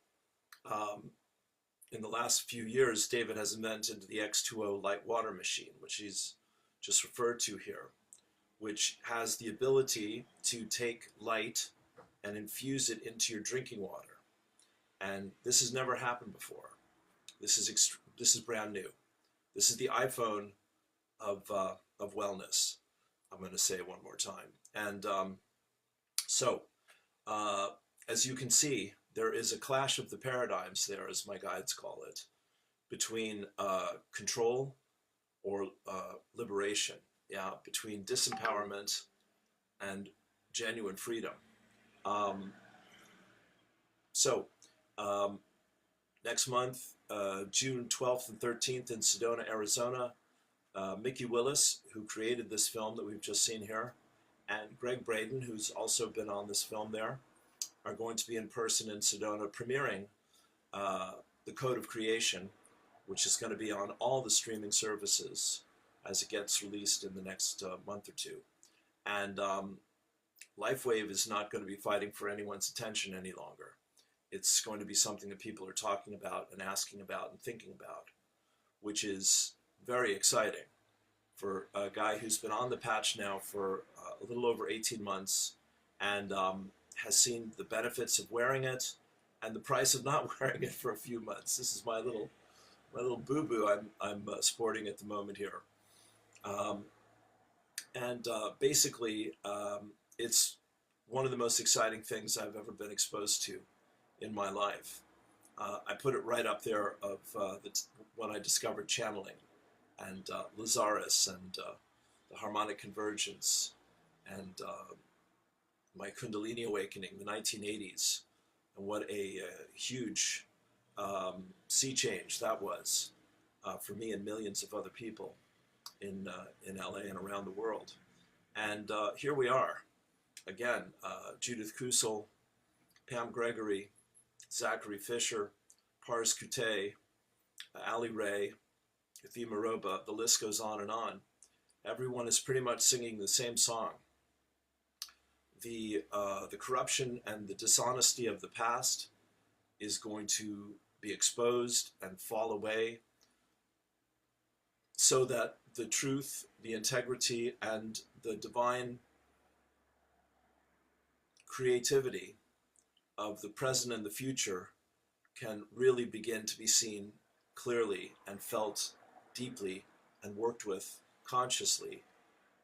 In the last few years, David has invented the X20 light water machine, which he's just referred to here, which has the ability to take light and infuse it into your drinking water. And this has never happened before. This is brand new. This is the iPhone of wellness. I'm going to say it one more time. And as you can see, there is a clash of the paradigms there, as my guides call it, between control or liberation, between disempowerment and genuine freedom. Next month, June 12th and 13th in Sedona, Arizona, Mickey Willis, who created this film that we've just seen here, and Greg Braden, who's also been on this film there, are going to be in person in Sedona premiering The Code of Creation, which is going to be on all the streaming services as it gets released in the next month or two. And LifeWave is not going to be fighting for anyone's attention any longer. It's going to be something that people are talking about and asking about and thinking about, which is very exciting for a guy who's been on the patch now for a little over 18 months and has seen the benefits of wearing it and the price of not wearing it for a few months. This is my little boo-boo I'm sporting at the moment here. Basically, it's one of the most exciting things I've ever been exposed to in my life. I put it right up there of when I discovered channeling and Lazarus and the harmonic convergence and my Kundalini awakening, the 1980s, and what a huge sea change that was for me and millions of other people in LA and around the world. And here we are again, Judith Kusel, Pam Gregory, Zachary Fisher, Pars Kute, Ali Ray, Fatima Roba, the list goes on and on. Everyone is pretty much singing the same song. the corruption and the dishonesty of the past is going to be exposed and fall away, so that the truth, the integrity, and the divine creativity of the present and the future can really begin to be seen clearly and felt deeply and worked with consciously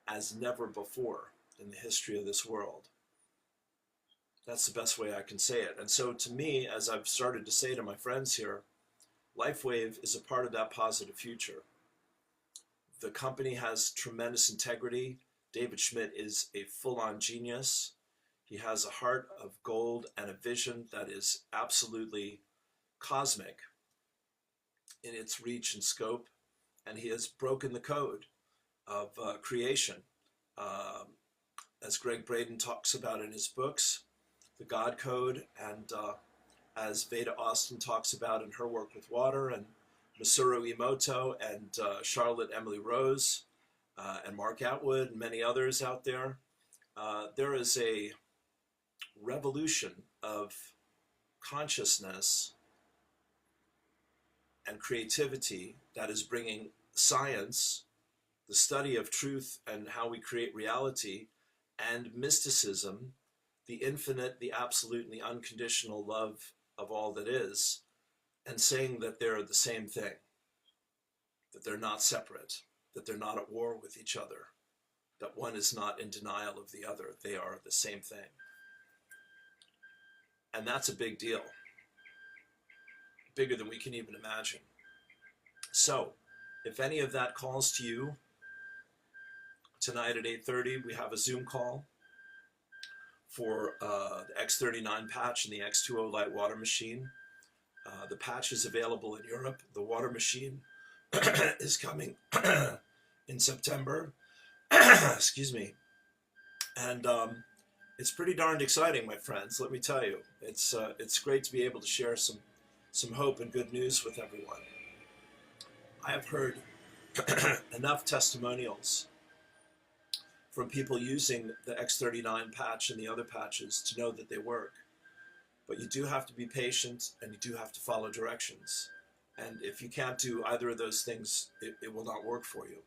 as never before in the history of this world. That's the best way I can say it. And so to me, as I've started to say to my friends here, LifeWave is a part of that positive future. The company has tremendous integrity. David SCHMIDT is a full-on genius. He has a heart of gold and a vision that is absolutely cosmic in its reach and scope. And he has broken the code of creation. As Greg Braden talks about in his books, the God Code, and as Veda Austin talks about in her work with water, and Masaru Emoto, and Charlotte Emily Rose, and Mark Atwood, and many others out there. There is a revolution of consciousness and creativity that is bringing science, the study of truth and how we create reality, and mysticism, the infinite, the absolute, and the unconditional love of all that is, and saying that they're the same thing, that they're not separate, that they're not at war with each other, that one is not in denial of the other. They are the same thing. And that's a big deal, bigger than we can even imagine. So, if any of that calls to you, tonight at 8:30, we have a Zoom call for the X39 patch and the X20 light water machine. The patch is available in Europe. The water machine is coming in September. Excuse me. And it's pretty darned exciting, my friends, let me tell you. It's great to be able to share some hope and good news with everyone. I have heard enough testimonials from people using the X39 patch and the other patches to know that they work. But you do have to be patient, and you do have to follow directions. And if you can't do either of those things, it will not work for you.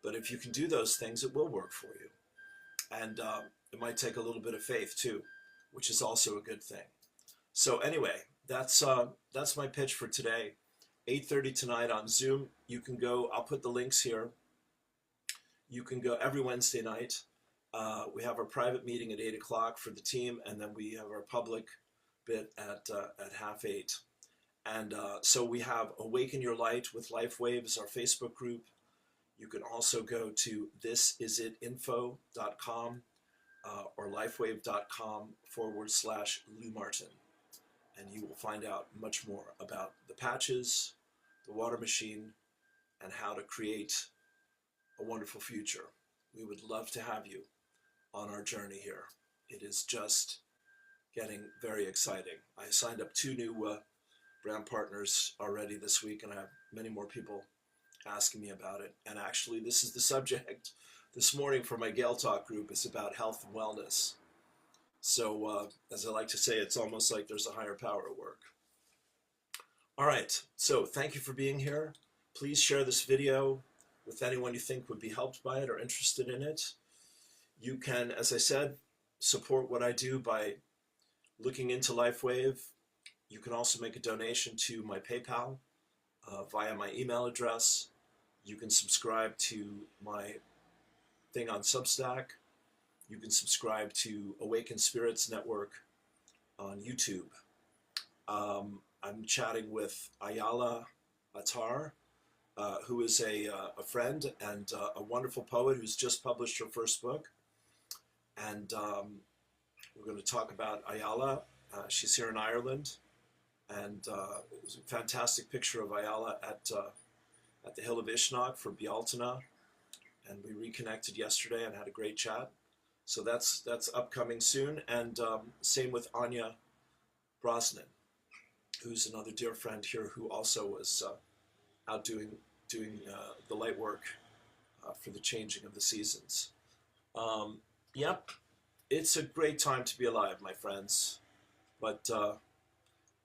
But if you can do those things, it will work for you. And it might take a little bit of faith too, which is also a good thing. So anyway, that's my pitch for today. 8:30 tonight on Zoom. You can go, I'll put the links here. You can go every Wednesday night. We have our private meeting at 8 o'clock for the team, and then we have our public bit at 7:30. And so we have Awaken Your Light with LifeWave is our Facebook group. You can also go to thisisitinfo.com or lifewave.com/Lou Martin. And you will find out much more about the patches, the water machine, and how to create a wonderful future. We would love to have you on our journey here. It is just getting very exciting. I signed up 2 new brand partners already this week, and I have many more people asking me about it. And actually, this is the subject this morning for my Gale Talk group. It's about health and wellness. So as I like to say, it's almost like there's a higher power at work. All right, so thank you for being here. Please share this video with anyone you think would be helped by it or interested in it. You can, as I said, support what I do by looking into LifeWave. You can also make a donation to my PayPal via my email address. You can subscribe to my thing on Substack. You can subscribe to Awaken Spirits Network on YouTube. I'm chatting with Ayala Attar, who is a friend and a wonderful poet who's just published her first book. And we're going to talk about Ayala. She's here in Ireland. And it was a fantastic picture of Ayala at the Hill of Ishnok for Bealtaine. And we reconnected yesterday and had a great chat. So that's upcoming soon. And same with Anya Brosnan, who's another dear friend here who also was out doing the light work for the changing of the seasons. Yep. It's a great time to be alive, my friends. But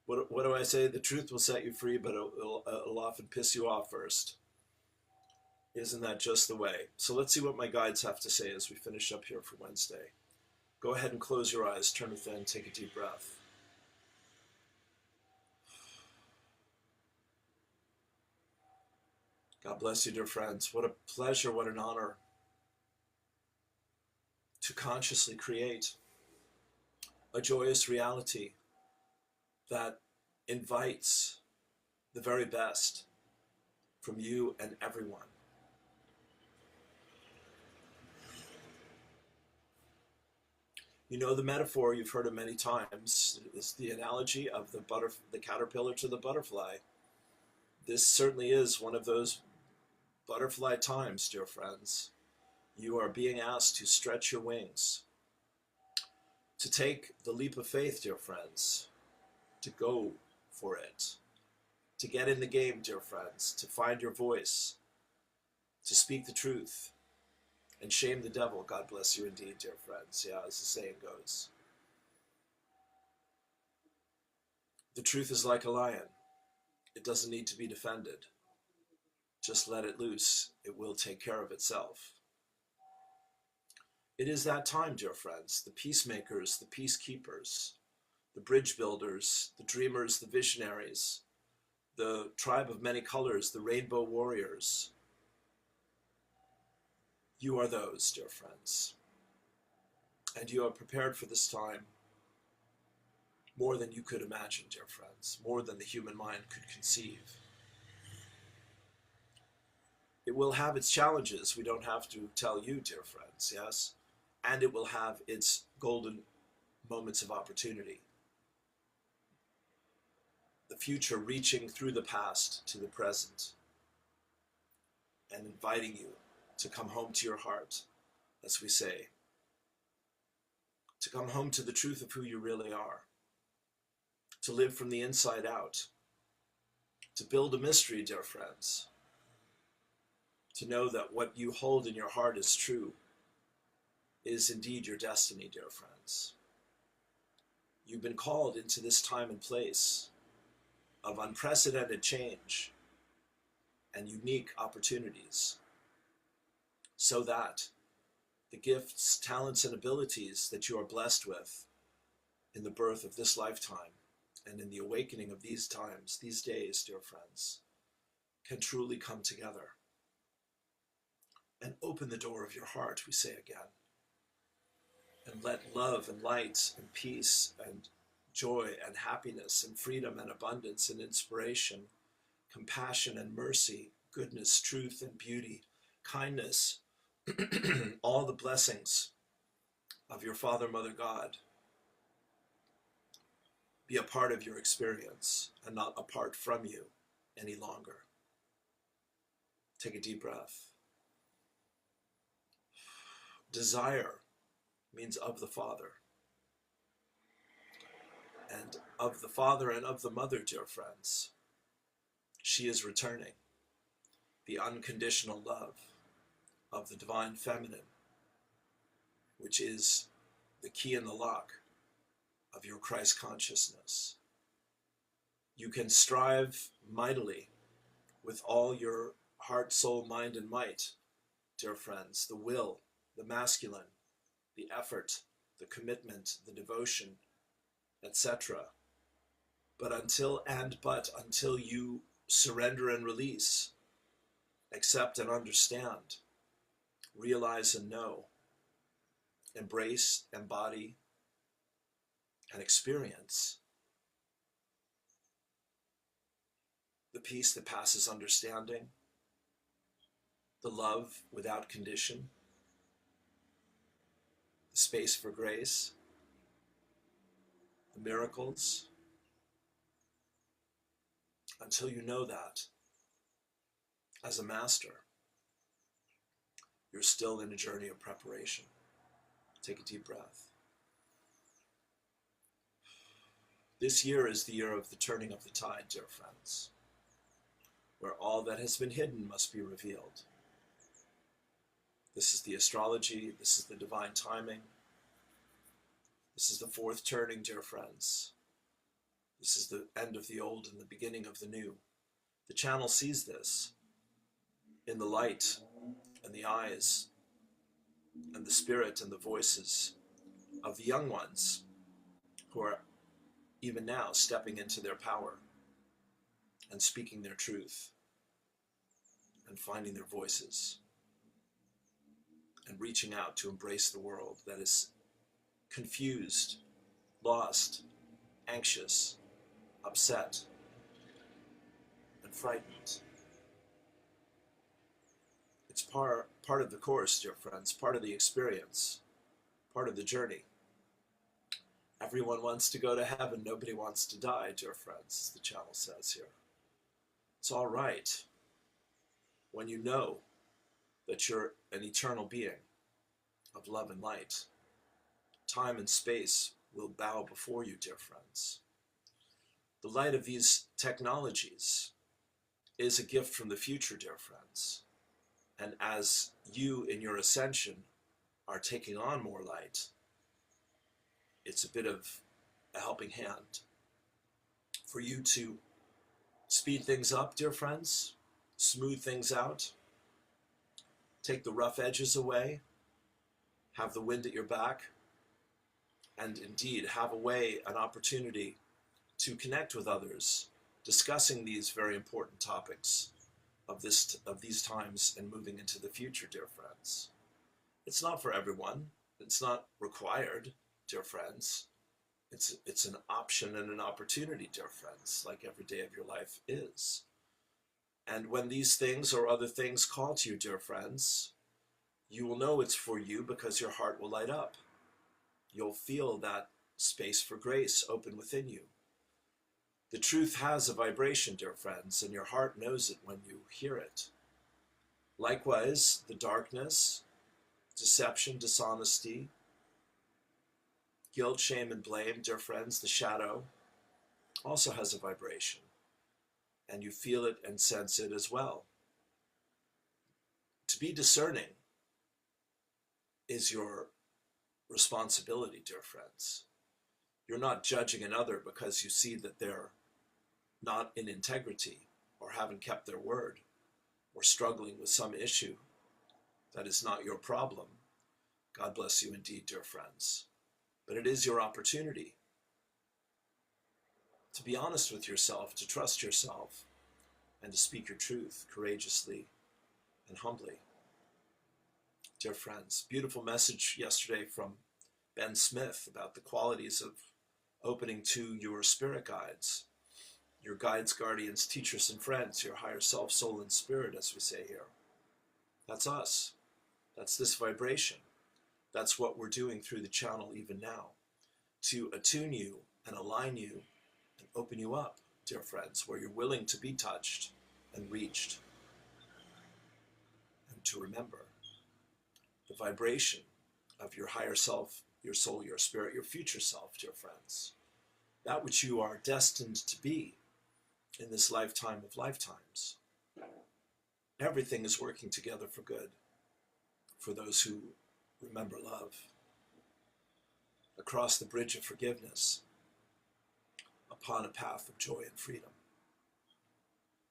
what do I say? The truth will set you free, but it'll often piss you off first. Isn't that just the way? So let's see what my guides have to say as we finish up here for Wednesday. Go ahead and close your eyes, turn within, take a deep breath. God bless you, dear friends. What a pleasure, what an honor to consciously create a joyous reality that invites the very best from you and everyone. You know the metaphor, you've heard it many times. It's the analogy of the caterpillar to the butterfly. This certainly is one of those butterfly times, dear friends. You are being asked to stretch your wings, to take the leap of faith, dear friends, to go for it, to get in the game, dear friends, to find your voice, to speak the truth, and shame the devil. God bless you indeed, dear friends. Yeah, as the saying goes. The truth is like a lion. It doesn't need to be defended. Just let it loose. It will take care of itself. It is that time, dear friends, the peacemakers, the peacekeepers, the bridge builders, the dreamers, the visionaries, the tribe of many colors, the rainbow warriors. You are those, dear friends. And you are prepared for this time more than you could imagine, dear friends, more than the human mind could conceive. It will have its challenges. We don't have to tell you, dear friends, yes? And it will have its golden moments of opportunity. The future reaching through the past to the present and inviting you to come home to your heart, as we say, to come home to the truth of who you really are, to live from the inside out, to build a mystery, dear friends, to know that what you hold in your heart is true, is indeed your destiny, dear friends. You've been called into this time and place of unprecedented change and unique opportunities, so that the gifts, talents, and abilities that you are blessed with in the birth of this lifetime and in the awakening of these times, these days, dear friends, can truly come together and open the door of your heart, we say again, and let love and light and peace and joy and happiness and freedom and abundance and inspiration, compassion and mercy, goodness, truth and beauty, kindness, all the blessings of your Father, Mother, God be a part of your experience and not apart from you any longer. Take a deep breath. Desire means of the Father. And of the Father and of the Mother, dear friends, she is returning. The unconditional love of the Divine Feminine, which is the key and the lock of your Christ consciousness. You can strive mightily with all your heart, soul, mind, and might, dear friends, the will, the masculine, the effort, the commitment, the devotion, etc. But until you surrender and release, accept and understand, realize and know, embrace, embody, and experience the peace that passes understanding, the love without condition, the space for grace, the miracles. Until you know that, as a master, you're still in a journey of preparation. Take a deep breath. This year is the year of the turning of the tide, dear friends, where all that has been hidden must be revealed. This is the astrology, this is the divine timing, This is the fourth turning, dear friends. This is the end of the old and the beginning of the new. The channel sees this in the light and the eyes and the spirit and the voices of the young ones who are even now stepping into their power and speaking their truth and finding their voices and reaching out to embrace the world that is confused, lost, anxious, upset, and frightened. It's part of the course, dear friends, part of the experience, part of the journey. Everyone wants to go to heaven, nobody wants to die, dear friends, as the channel says here. It's all right when you know that you're an eternal being of love and light. Time and space will bow before you, dear friends. The light of these technologies is a gift from the future, dear friends. And as you in your ascension are taking on more light, it's a bit of a helping hand for you to speed things up, dear friends, smooth things out, take the rough edges away, have the wind at your back, and indeed have a way, an opportunity to connect with others, discussing these very important topics of these times and moving into the future, dear friends. It's not for everyone. It's not required, dear friends. It's an option and an opportunity, dear friends, like every day of your life is. And when these things or other things call to you, dear friends, you will know it's for you because your heart will light up. You'll feel that space for grace open within you. The truth has a vibration, dear friends, and your heart knows it when you hear it. Likewise, the darkness, deception, dishonesty, guilt, shame, and blame, dear friends, the shadow, also has a vibration, and you feel it and sense it as well. To be discerning is your responsibility, dear friends. You're not judging another because you see that they're not in integrity or haven't kept their word or struggling with some issue that is not your problem. God bless you indeed, dear friends. But it is your opportunity to be honest with yourself, to trust yourself, and to speak your truth courageously and humbly. Dear friends, beautiful message yesterday from Ben Smith about the qualities of opening to your spirit guides, your guides, guardians, teachers, and friends, your higher self, soul, and spirit, as we say here. That's us. That's this vibration. That's what we're doing through the channel even now, to attune you and align you and open you up, dear friends, where you're willing to be touched and reached. And to remember the vibration of your higher self, your soul, your spirit, your future self, dear friends. That which you are destined to be in this lifetime of lifetimes. Everything is working together for good for those who remember love. Across the bridge of forgiveness, upon a path of joy and freedom.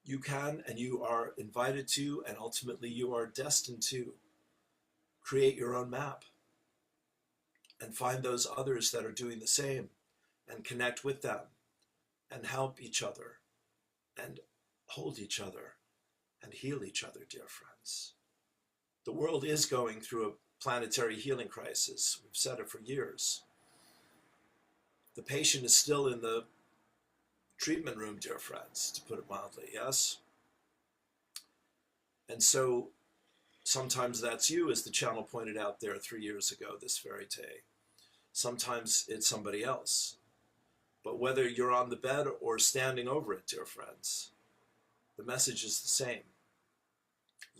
You can and you are invited to, and ultimately you are destined to, create your own map and find those others that are doing the same and connect with them and help each other and hold each other and heal each other, dear friends. The world is going through a planetary healing crisis. We've said it for years. The patient is still in the treatment room, dear friends, to put it mildly, yes? And so sometimes that's you, as the channel pointed out there 3 years ago this very day. Sometimes it's somebody else. But whether you're on the bed or standing over it, dear friends, the message is the same.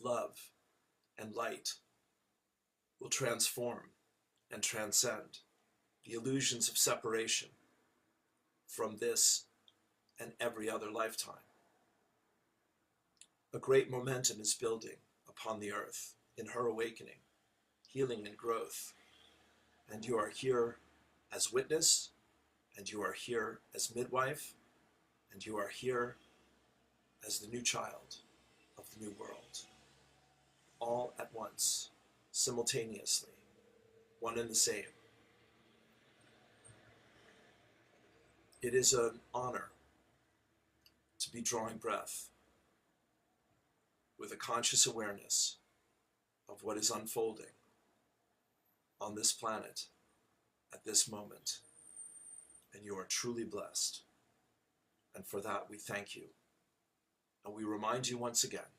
Love and light will transform and transcend the illusions of separation from this and every other lifetime. A great momentum is building upon the earth in her awakening, healing, and growth. And you are here as witness, and you are here as midwife, and you are here as the new child of the new world. All at once, simultaneously, one and the same. It is an honor to be drawing breath with a conscious awareness of what is unfolding on this planet at this moment. And you are truly blessed. And for that, we thank you. And we remind you once again,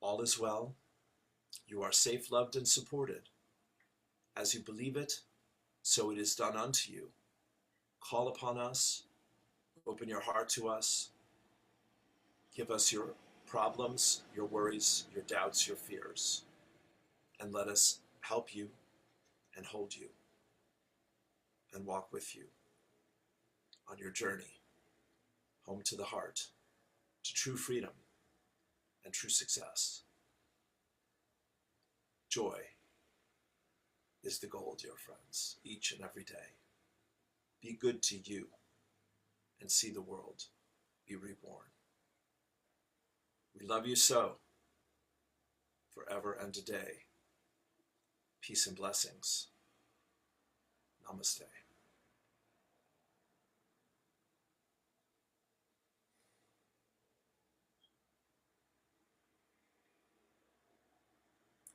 all is well. You are safe, loved, and supported. As you believe it, so it is done unto you. Call upon us. Open your heart to us. Give us your problems, your worries, your doubts, your fears. And let us help you and hold you and walk with you on your journey home to the heart, to true freedom and true success. Joy is the goal, dear friends, each and every day. Be good to you and see the world be reborn. We love you so, forever and today. Peace and blessings. Namaste.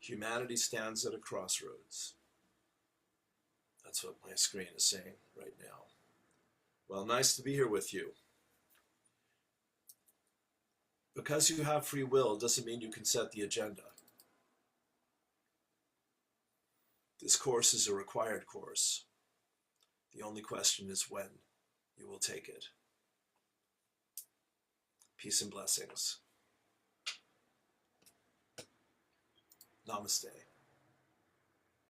Humanity stands at a crossroads. That's what my screen is saying right now. Well, nice to be here with you. Because you have free will doesn't mean you can set the agenda. This course is a required course. The only question is when you will take it. Peace and blessings. Namaste.